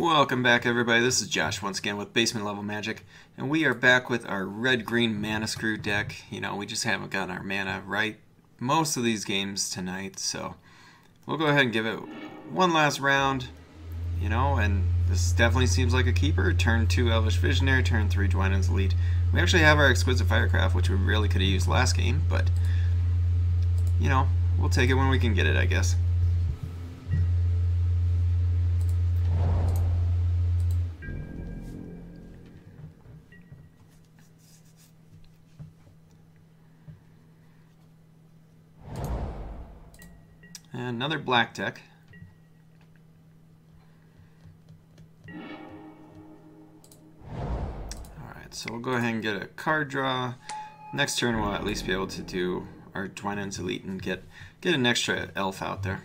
Welcome back, everybody. This is Josh once again with Basement Level Magic, and we are back with our red-green mana screw deck. We just haven't gotten our mana right most of these games tonight, so we'll go ahead and give it one last round, and this definitely seems like a keeper. Turn 2 Elvish Visionary, turn 3 Dwynen's Elite. We actually have our Exquisite Firecraft, which we really could have used last game, but, we'll take it when we can get it, I guess. Another black deck. Alright, so we'll go ahead and get a card draw. Next turn we'll at least be able to do our Dwynen's Elite and get an extra elf out there.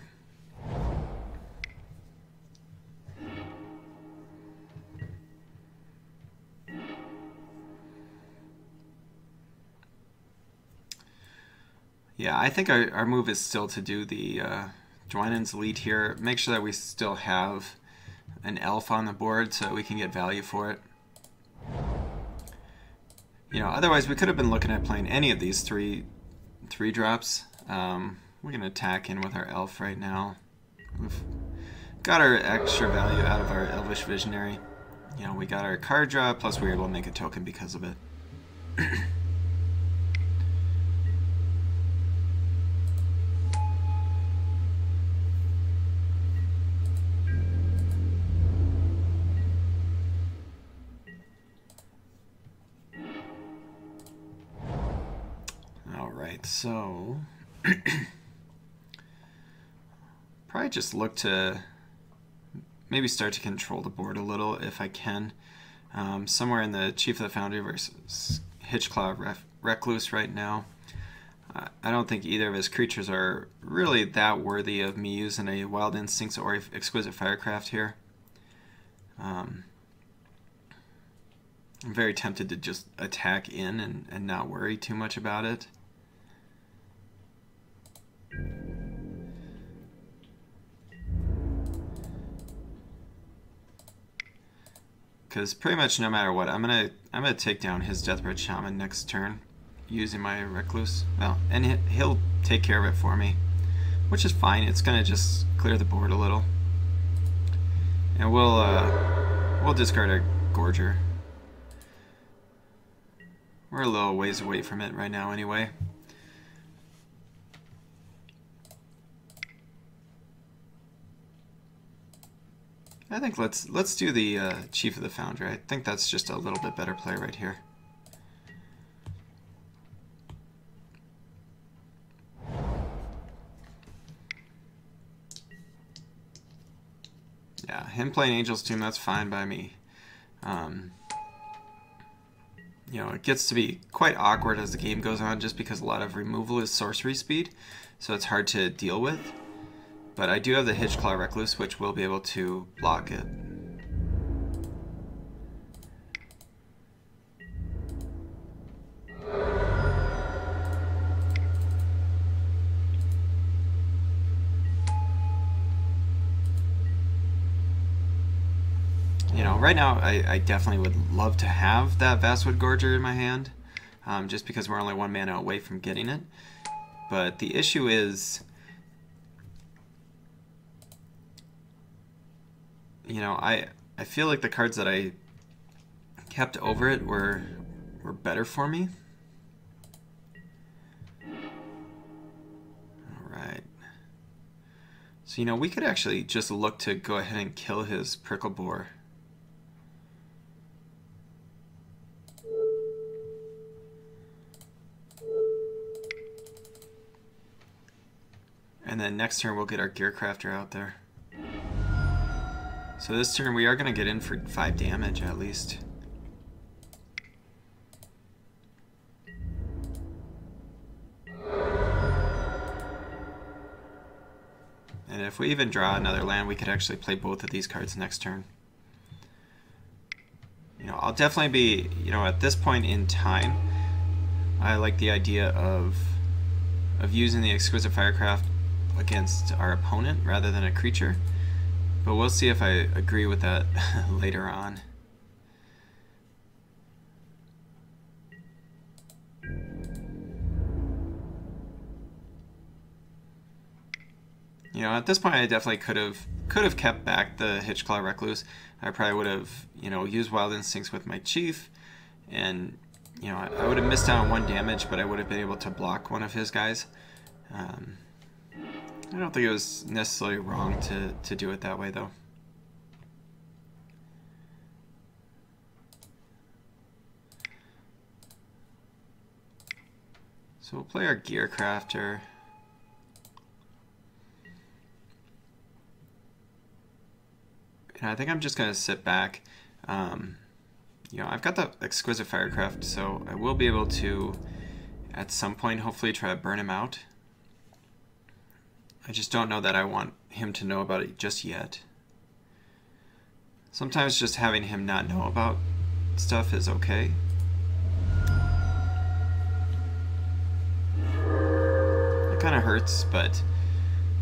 Yeah, I think our move is still to do the Dwynen's Elite here. Make sure that we still have an elf on the board so that we can get value for it. Otherwise we could have been looking at playing any of these three drops. We can attack in with our elf right now. We've got our extra value out of our Elvish Visionary. We got our card draw, plus we were able to make a token because of it. So, probably just look to maybe start to control the board a little if I can. Somewhere in the Chief of the Foundry versus Hitchclaw Recluse right now. I don't think either of his creatures are really that worthy of me using a Wild Instincts or Exquisite Firecraft here. I'm very tempted to just attack in and not worry too much about it. Because pretty much no matter what, I'm gonna take down his Deathbred Shaman next turn using my Recluse. Well, and he'll take care of it for me, which is fine. It's gonna just clear the board a little, and we'll discard our Gorger. We're a little ways away from it right now, anyway. I think let's do the Chief of the Foundry. I think that's just a little bit better play right here. Yeah, him playing Angel's Tomb, that's fine by me. It gets to be quite awkward as the game goes on just because a lot of removal is sorcery speed, so it's hard to deal with. But I do have the Hitchclaw Recluse, which will be able to block it. Right now I definitely would love to have that Vastwood Gorger in my hand, just because we're only 1 mana away from getting it. But the issue is, I feel like the cards that I kept over it were better for me. Alright. So, we could actually just look to go ahead and kill his Prickle Boar. And then next turn we'll get our Gearcrafter out there. So this turn we are going to get in for 5 damage at least. And if we even draw another land, we could actually play both of these cards next turn. I'll definitely be, at this point in time, I like the idea of using the Exquisite Firecraft against our opponent rather than a creature. But we'll see if I agree with that later on. You know, at this point, I definitely could have kept back the Hitchclaw Recluse. I probably would have, you know, used Wild Instincts with my Chief, and you know, I would have missed out on 1 damage, but I would have been able to block one of his guys. I don't think it was necessarily wrong to do it that way, though. So we'll play our Gear Crafter. And I think I'm just going to sit back. You know, I've got the Exquisite Firecraft, so I will be able to, at some point, hopefully try to burn him out. I just don't know that I want him to know about it just yet. Sometimes just having him not know about stuff is okay. It kind of hurts, but,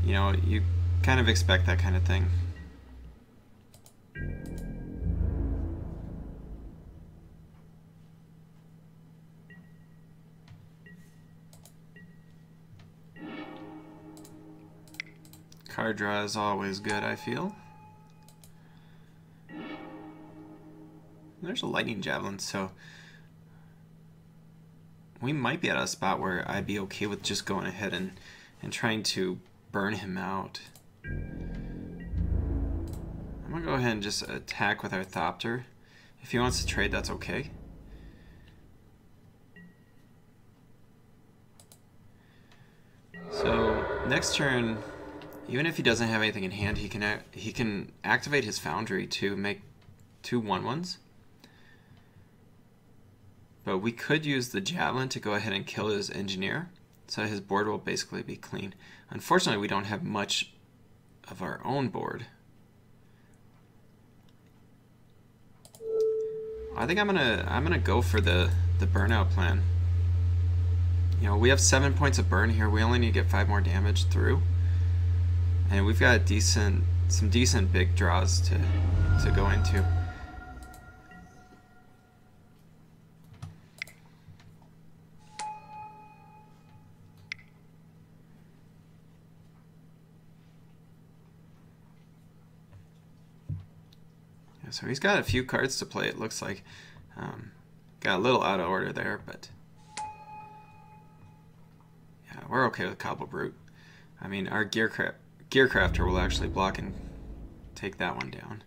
you know, you kind of expect that kind of thing. Card draw is always good, I feel. There's a Lightning Javelin, so we might be at a spot where I'd be okay with just going ahead and trying to burn him out. I'm gonna go ahead and just attack with our Thopter. If he wants to trade, that's okay. So next turn, even if he doesn't have anything in hand, he can activate his Foundry to make 2 1/1s. But we could use the Javelin to go ahead and kill his Engineer, so his board will basically be clean. Unfortunately, we don't have much of our own board. I think I'm gonna go for the burnout plan. You know, we have 7 points of burn here. We only need to get 5 more damage through. And we've got some decent big draws to go into. Yeah, so he's got a few cards to play, it looks like. Got a little out of order there, but yeah, we're okay with Cobble Brute. I mean, our Gear Crafter will actually block and take that one down.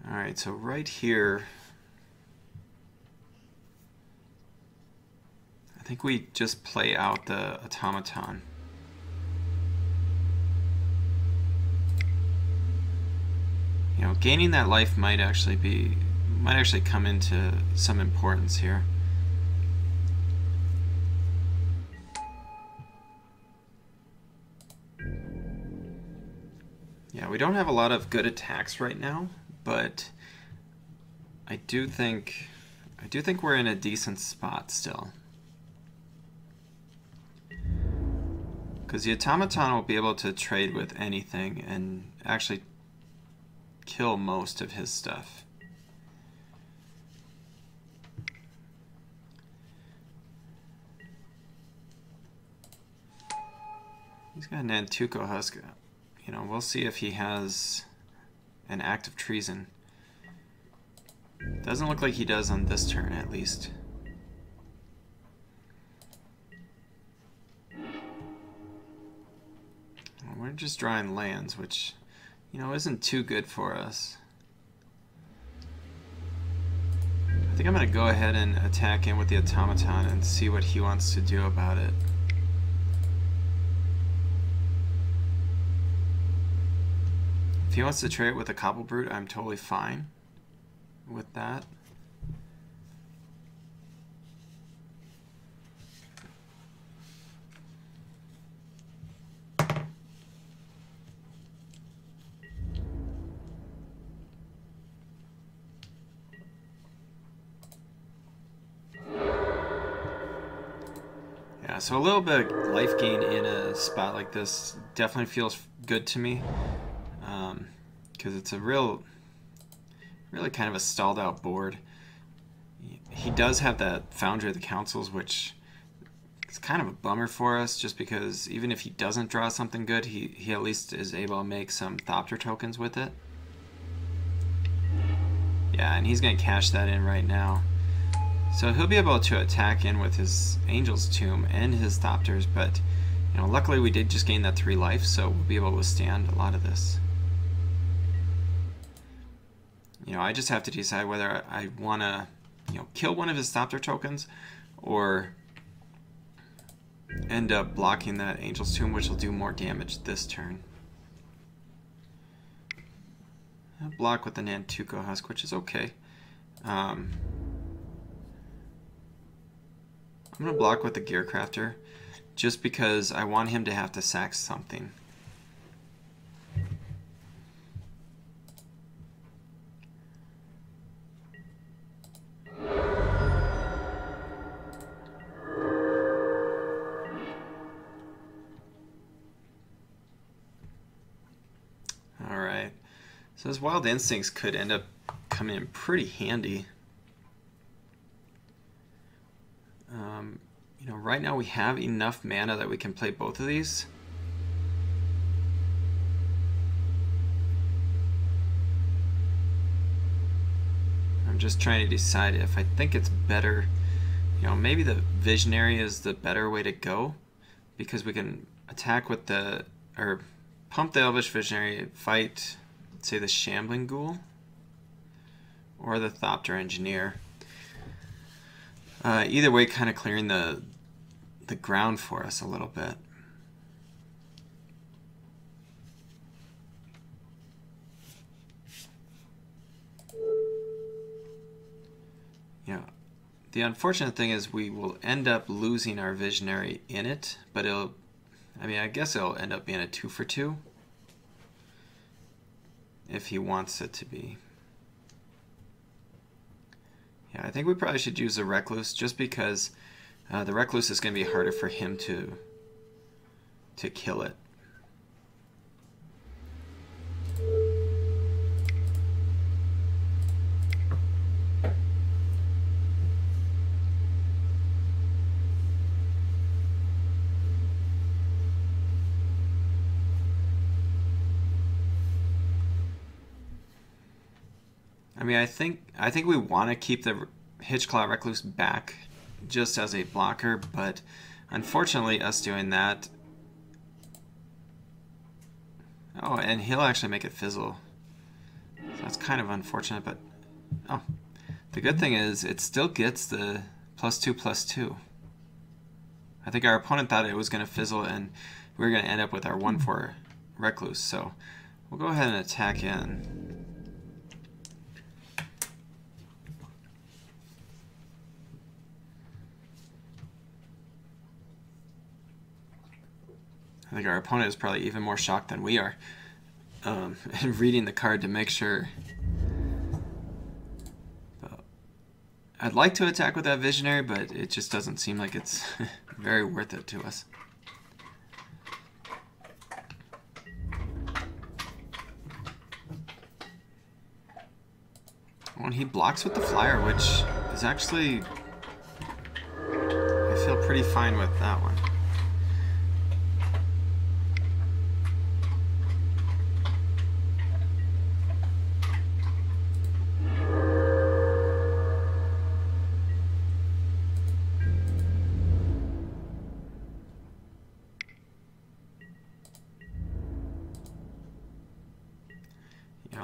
Alright, so right here, I think we just play out the Automaton. You know, gaining that life might actually come into some importance here. Yeah, we don't have a lot of good attacks right now, but I do think we're in a decent spot still. Because the Automaton will be able to trade with anything and actually kill most of his stuff. He's got an Nantuko Husk. You know, we'll see if he has an act of treason. Doesn't look like he does on this turn, at least. Well, we're just drawing lands, which, you know, isn't too good for us. I think I'm going to go ahead and attack in with the Automaton and see what he wants to do about it. If he wants to trade with a Cobble Brute, I'm totally fine with that. so a little bit of life gain in a spot like this definitely feels good to me, because it's a really kind of a stalled out board. He does have that Foundry of the Councils, which is kind of a bummer for us, just because even if he doesn't draw something good, he at least is able to make some Thopter tokens with it. Yeah, and he's going to cash that in right now. So he'll be able to attack in with his Angel's Tomb and his Thopters, but you know, luckily we did just gain that 3 life, so we'll be able to withstand a lot of this. You know, I just have to decide whether I want to, you know, kill one of his Thopter tokens or end up blocking that Angel's Tomb, which will do more damage this turn. I'll block with the Nantuko Husk, which is okay. I'm going to block with the Gearcrafter just because I want him to have to sack something. Alright, so his Wild Instincts could end up coming in pretty handy. You know, right now we have enough mana that we can play both of these. I'm just trying to decide if I think it's better, you know, maybe the Visionary is the better way to go, because we can attack with the, or pump the Elvish Visionary, fight, say, the Shambling Ghoul, or the Thopter Engineer. Either way, kind of clearing the ground for us a little bit. You know, the unfortunate thing is we will end up losing our Visionary in it, but it'll, I mean, I guess it'll end up being a 2 for 2 if he wants it to be. Yeah, I think we probably should use the Recluse, just because the Recluse is going to be harder for him to kill it. I mean, I think we want to keep the Hitchclaw Recluse back just as a blocker, but unfortunately us doing that... Oh, and he'll actually make it fizzle. So that's kind of unfortunate, but... Oh, the good thing is it still gets the +2/+2. I think our opponent thought it was going to fizzle and we were going to end up with our 1/4 Recluse, so we'll go ahead and attack in. I think our opponent is probably even more shocked than we are, and reading the card to make sure. I'd like to attack with that Visionary, but it just doesn't seem like it's very worth it to us. When he blocks with the Flyer, which is actually, I feel pretty fine with that one.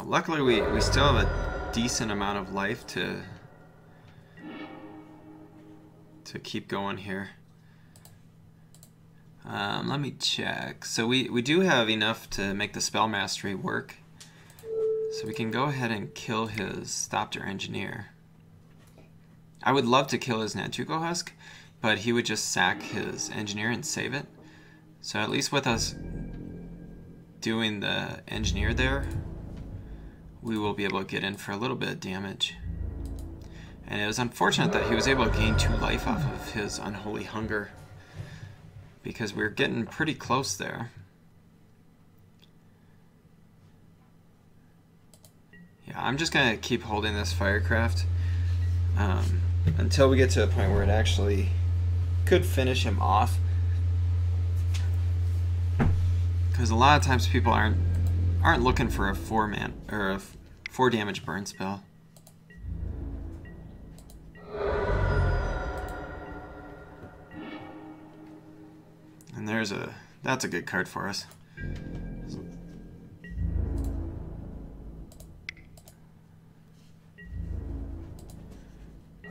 Luckily, we still have a decent amount of life to keep going here. Let me check. So we do have enough to make the Spell Mastery work. So we can go ahead and kill his Thopter Engineer. I would love to kill his Nantuko Husk, but he would just sack his Engineer and save it. So at least with us doing the Engineer there, we will be able to get in for a little bit of damage. And it was unfortunate that he was able to gain 2 life off of his Unholy Hunger. because we're getting pretty close there. Yeah, I'm just going to keep holding this Firecraft until we get to a point where it actually could finish him off. Because a lot of times people aren't looking for a 4-man or a 4 damage burn spell. And that's a good card for us.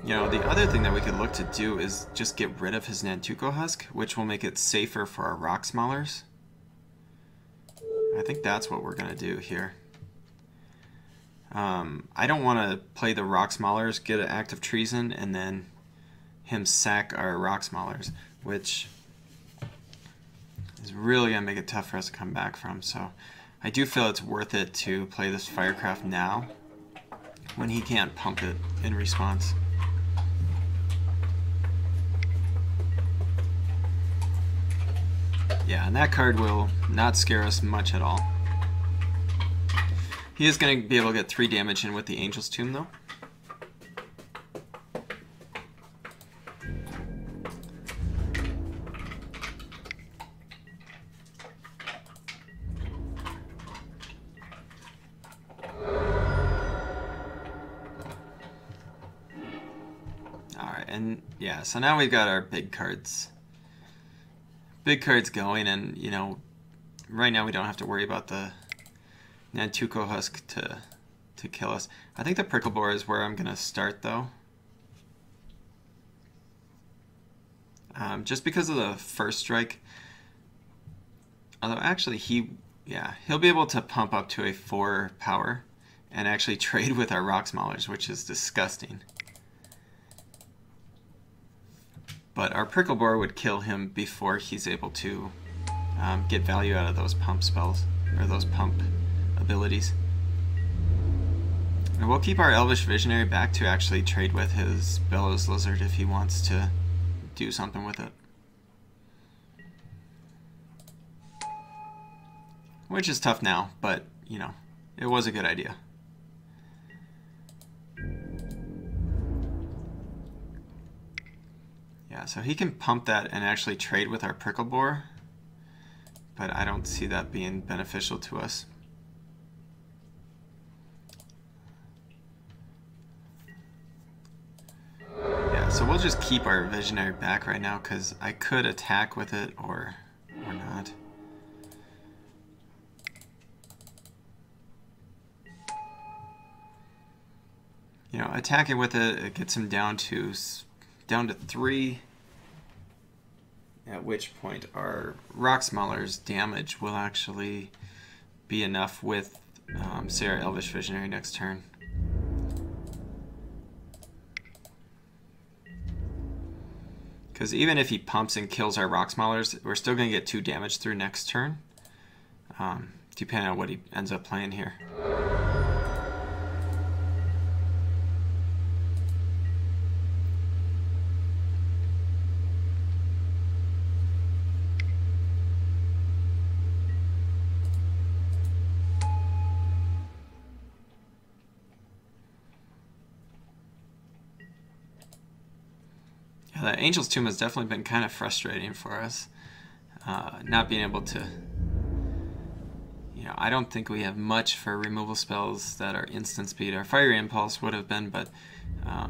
You know, the other thing that we could look to do is just get rid of his Nantuko Husk, which will make it safer for our Rock Smallers. I think that's what we're going to do here. I don't want to play the Rock Smallers, get an Act of Treason, and then him sack our Rock Smallers, which is really going to make it tough for us to come back from. So I do feel it's worth it to play this Firecraft now when he can't pump it in response. Yeah, and that card will not scare us much at all. He is going to be able to get 3 damage in with the Angel's Tomb, though. Alright, and yeah, so now we've got our big cards. Big cards going, and you know, right now we don't have to worry about the Nantuko Husk to kill us. I think the Prickle Boar is where I'm gonna start though, just because of the first strike. Although actually he'll be able to pump up to a 4 power and actually trade with our Rock Smallers, which is disgusting. But our Prickle Boar would kill him before he's able to get value out of those pump spells, or those pump abilities. And we'll keep our Elvish Visionary back to actually trade with his Bellows Lizard if he wants to do something with it. Which is tough now, but, you know, it was a good idea. Yeah, so he can pump that and actually trade with our Prickle Boar, but I don't see that being beneficial to us. Yeah, so we'll just keep our Visionary back right now because I could attack with it or not. You know, attacking with it gets him down to 3. At which point our Rock Smallers damage will actually be enough with, say, our Elvish Visionary next turn. Because even if he pumps and kills our Rock Smallers, we're still going to get 2 damage through next turn, depending on what he ends up playing here. The Angel's Tomb has definitely been kind of frustrating for us. Not being able to... You know, I don't think we have much for removal spells that are instant speed. Our Fiery Impulse would have been, but... I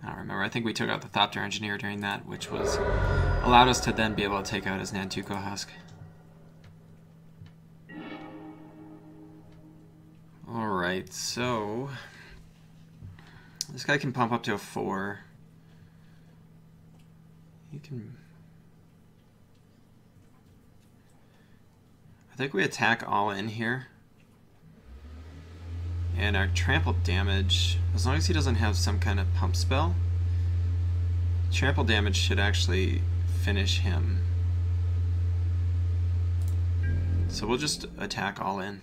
don't remember. I think we took out the Thopter Engineer during that, which allowed us to then be able to take out his Nantuko Husk. Alright, so... This guy can pump up to a 4. You can... I think we attack all in here. And our trample damage, as long as he doesn't have some kind of pump spell, trample damage should actually finish him. So we'll just attack all in.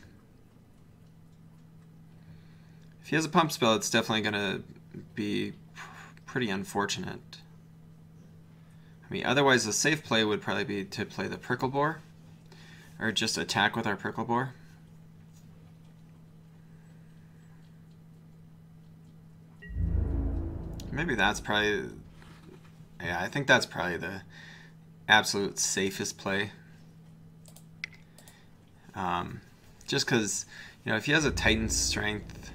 If he has a pump spell, it's definitely going to be pretty unfortunate. I mean, otherwise the safe play would probably be to play the prickle boar, or just attack with our prickle boar. Maybe that's probably, yeah, I think that's probably the absolute safest play. Just because, you know, if he has a Titan strength,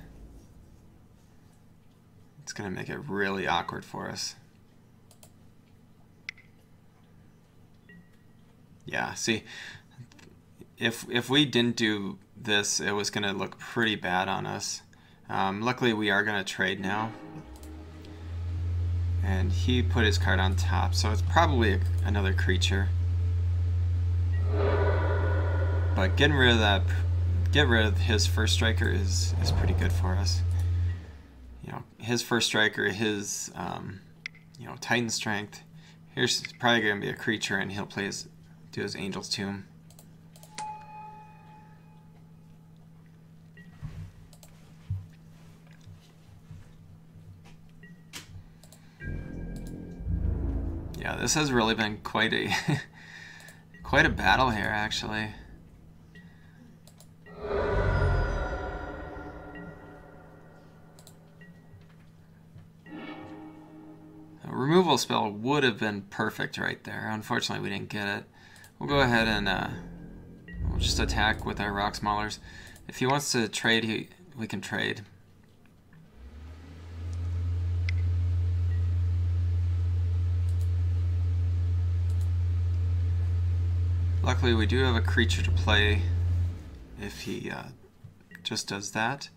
it's going to make it really awkward for us. Yeah, see, if we didn't do this, it was going to look pretty bad on us. Luckily, we are going to trade now. And he put his card on top, so it's probably another creature. But getting rid of that, get rid of his first striker is pretty good for us. You know, his first striker, his you know, Titan strength. Here's probably going to be a creature, and he'll play do his Angel's Tomb. Yeah, this has really been quite a quite a battle here, actually. A removal spell would have been perfect right there. Unfortunately, we didn't get it. We'll go ahead and we'll just attack with our Rock Maulers. If he wants to trade, we can trade. Luckily, we do have a creature to play if he just does that.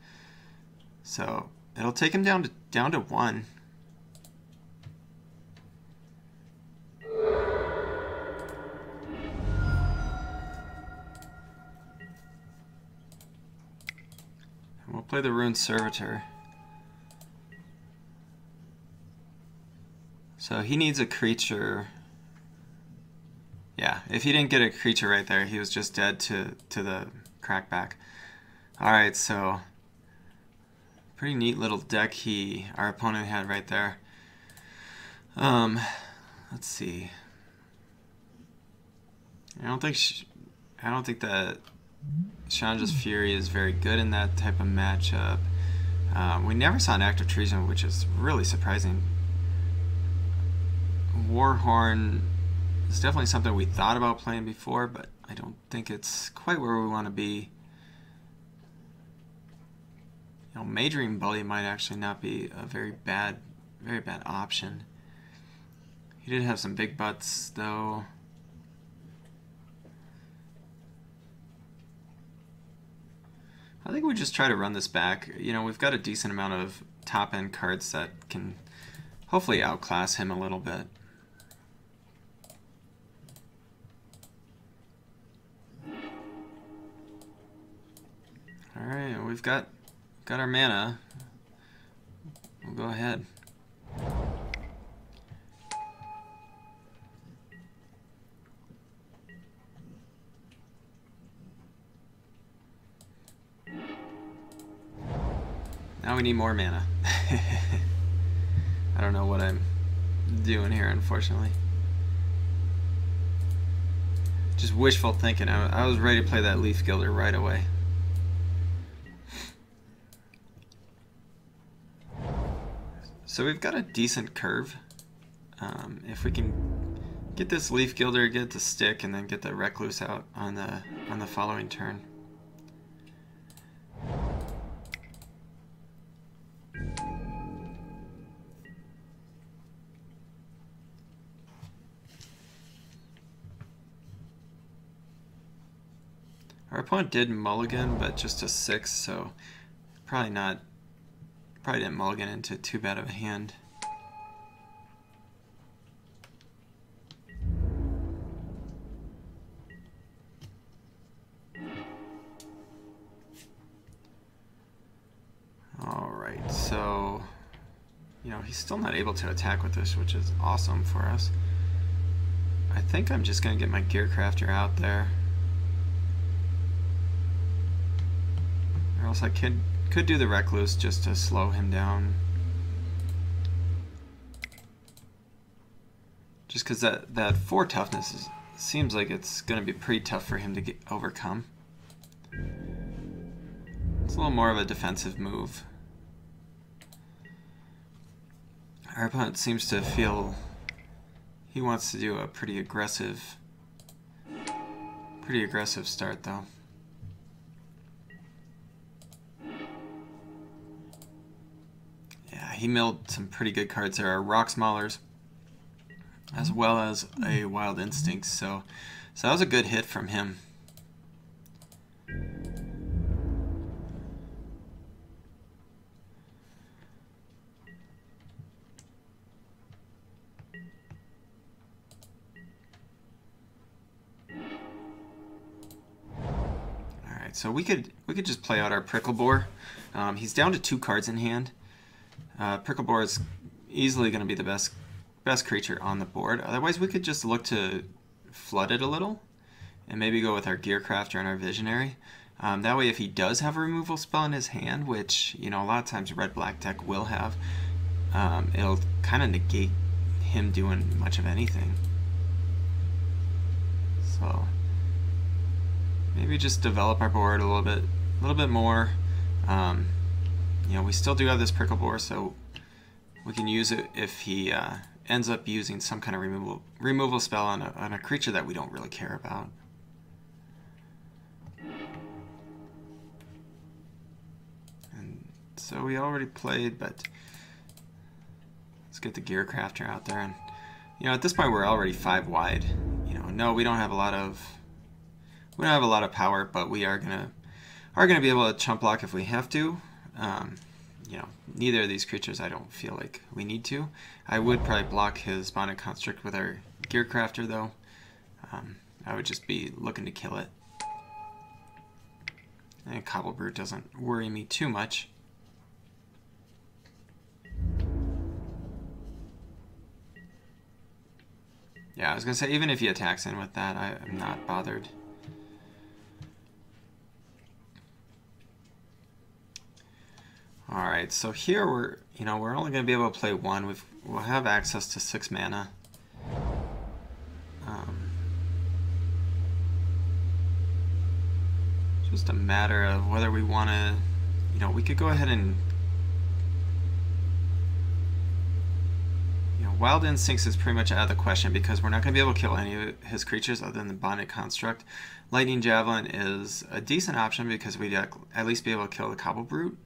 So it'll take him down to 1. And we'll play the Ruined Servitor. So he needs a creature. Yeah, if he didn't get a creature right there, he was just dead to the crackback. Alright, so pretty neat little deck our opponent had right there. Let's see. I don't think that Chandra's Fury is very good in that type of matchup. We never saw an Active Treason, which is really surprising. Warhorn is definitely something we thought about playing before, but I don't think it's quite where we want to be. You know, Majoring Bully might actually not be a very bad option. He did have some big butts, though. I think we just try to run this back. You know, we've got a decent amount of top-end cards that can hopefully outclass him a little bit. Alright, we've got our mana. We'll go ahead. Now we need more mana. I don't know what I'm doing here, unfortunately. Just wishful thinking. I was ready to play that Leaf Gilder right away. So we've got a decent curve. If we can get this Leaf Gilder, get the stick, and then get the Recluse out on the following turn. Our opponent did mulligan, but just a 6, so probably didn't mulligan into too bad of a hand. Alright, so you know, he's still not able to attack with this, which is awesome for us. I think I'm just gonna get my Gearcrafter out there. Or else I could do the Recluse just to slow him down. just because that 4 toughness seems like it's going to be pretty tough for him to overcome. It's a little more of a defensive move. Our opponent seems to feel he wants to do a pretty aggressive start though. Yeah, he milled some pretty good cards. There are Rock Maulers as well as a Wild Instinct, so that was a good hit from him. So we could just play out our Prickle Boar. He's down to 2 cards in hand. Prickle Boar is easily going to be the best creature on the board. Otherwise, we could just look to flood it a little and maybe go with our Gearcrafter and our Visionary. That way, if he does have a removal spell in his hand, which a lot of times a red-black deck will have, it'll kind of negate him doing much of anything. So maybe just develop our board a little bit more. We still do have this Prickle Boar, so we can use it if he ends up using some kind of removal spell on a creature that we don't really care about. And so we already played, but let's get the Gearcrafter out there. And at this point we're already 5 wide. No, we don't have a lot of power, but we are gonna be able to chump block if we have to. Neither of these creatures I don't feel like we need to. I would probably block his Bonded Construct with our Gearcrafter though. I would just be looking to kill it. And Cobble Brute doesn't worry me too much. Yeah, I was gonna say, even if he attacks in with that, I'm not bothered. Alright, so here we're only going to be able to play 1. We'll have access to 6 mana. Just a matter of whether we want to, we could go ahead and, Wild Instincts is pretty much out of the question because we're not going to be able to kill any of his creatures other than the Bonded Construct. Lightning Javelin is a decent option because we'd at least be able to kill the Cobble Brute.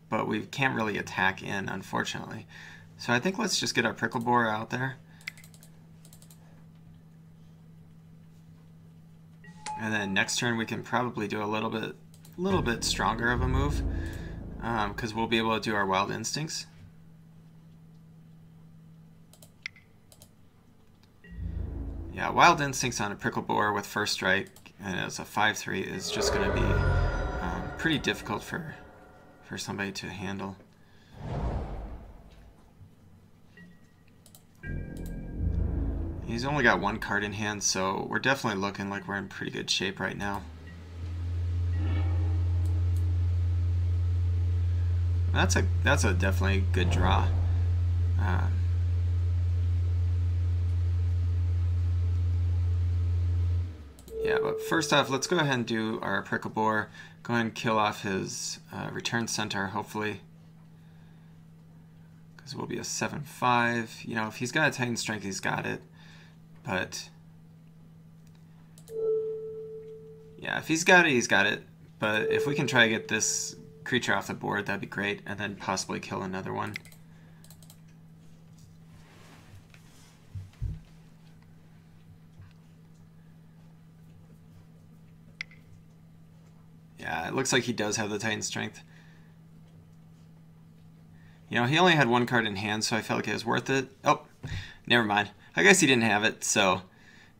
But we can't really attack in, unfortunately. So I think let's just get our Prickle Boar out there. And then next turn we can probably do a little bit stronger of a move, because we'll be able to do our Wild Instincts. Yeah, Wild Instincts on a Prickle Boar with first strike, and it's a 5/3 is just going to be pretty difficult for somebody to handle. He's only got 1 card in hand, so we're definitely looking like we're in pretty good shape right now. That's a definitely good draw. Yeah, but first off, let's go ahead and do our Prickle Boar. Go ahead and kill off his Return Centaur, hopefully. Because we'll be a 7/5. If he's got a Titan Strength, he's got it. But yeah, if he's got it, he's got it. But if we can try to get this creature off the board, that'd be great. And then possibly kill another one. Yeah, it looks like he does have the Titan Strength. He only had 1 card in hand, so I felt like it was worth it. Oh, never mind. I guess he didn't have it, so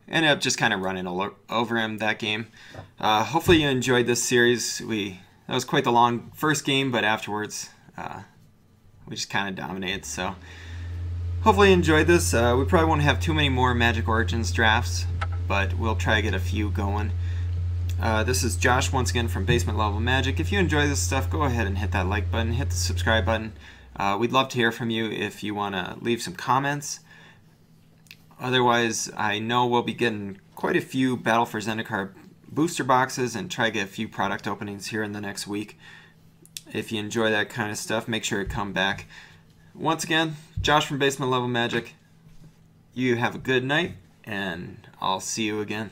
ended up just kind of running over him that game. Hopefully you enjoyed this series. That was quite the long first game, but afterwards we just kind of dominated. So hopefully you enjoyed this. We probably won't have too many more Magic Origins drafts, but we'll try to get a few going. This is Josh once again from Basement Level Magic. If you enjoy this stuff, go ahead and hit that like button, hit the subscribe button. We'd love to hear from you if you want to leave some comments. Otherwise, I know we'll be getting quite a few Battle for Zendikar booster boxes and try to get a few product openings here in the next week. If you enjoy that kind of stuff, make sure to come back. Once again, Josh from Basement Level Magic. You have a good night, and I'll see you again.